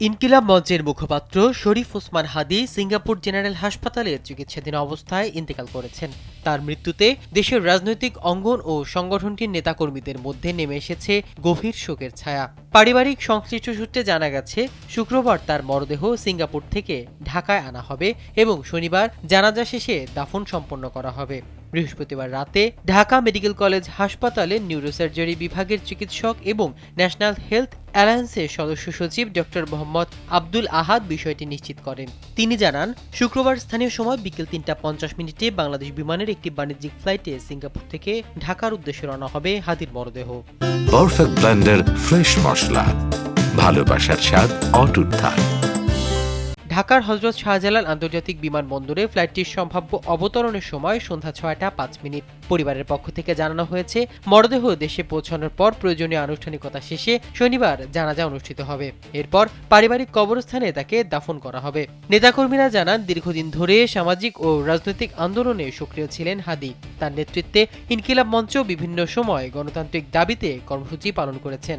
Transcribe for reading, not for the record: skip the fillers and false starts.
ইনকিলাব মঞ্চের মুখপাত্র শরীফ ওসমান হাদি Singapore general হাসপাতালে চিকিৎসাধীন অবস্থায় ইন্তেকাল করেছেন। তার মৃত্যুতে দেশের রাজনৈতিক অঙ্গন ও সংগঠনটির নেতাকর্মীদের মধ্যে নেমে এসেছে গভীর শোকের ছায়া। পারিবারিক সংশ্লিষ্ট সূত্রে জানা গেছে, শুক্রবার তার মরদেহ সিঙ্গাপুর থেকে ঢাকায় আনা হবে এবং শনিবার জানাজা শেষে দাফন সম্পন্ন করা হবে। বৃহস্পতিবার রাতে ঢাকা মেডিকেল কলেজ হাসপাতালে নিউরোসার্জারি বিভাগের চিকিৎসক এবং ন্যাশনাল হেলথ অ্যালায়েন্সের সদস্য সচিব ডক্টর মোহাম্মদ আব্দুল আহাদ বিষয়টি নিশ্চিত করেন। তিনি জানান, শুক্রবার স্থানীয় সময় বিকেল ৩টা ৫০ বাংলাদেশ বিমানের একটি বাণিজ্যিক ফ্লাইটে সিঙ্গাপুর থেকে ঢাকার উদ্দেশ্যে রওনা হবে হাদির মরদেহ। পারফেক্ট ব্লেন্ডের ফ্রেশ মশলা, ভালোবাসার স্বাদ অটুট থাক। ঢাকার হযরত শাহজালাল আন্তর্জাতিক বিমানবন্দরে ফ্লাইটটির সম্ভাব্য অবতরণের সময় সন্ধ্যা ৬টা ৫ মিনিট। পরিবারের পক্ষ থেকে জানানো হয়েছে, মরদেহ দেশে পৌঁছানোর পর প্রয়োজনীয় আনুষ্ঠানিকতা শেষে শনিবার জানাজা অনুষ্ঠিত হবে। এরপর পারিবারিক কবরস্থানে তাকে দাফন করা হবে। নেতাকর্মীরা জানান, দীর্ঘদিন ধরে সামাজিক ও রাজনৈতিক আন্দোলনে সক্রিয় ছিলেন হাদি। তার নেতৃত্বে ইনকিলাব মঞ্চ বিভিন্ন সময় গণতান্ত্রিক দাবিতে কর্মসূচি পালন করেছেন।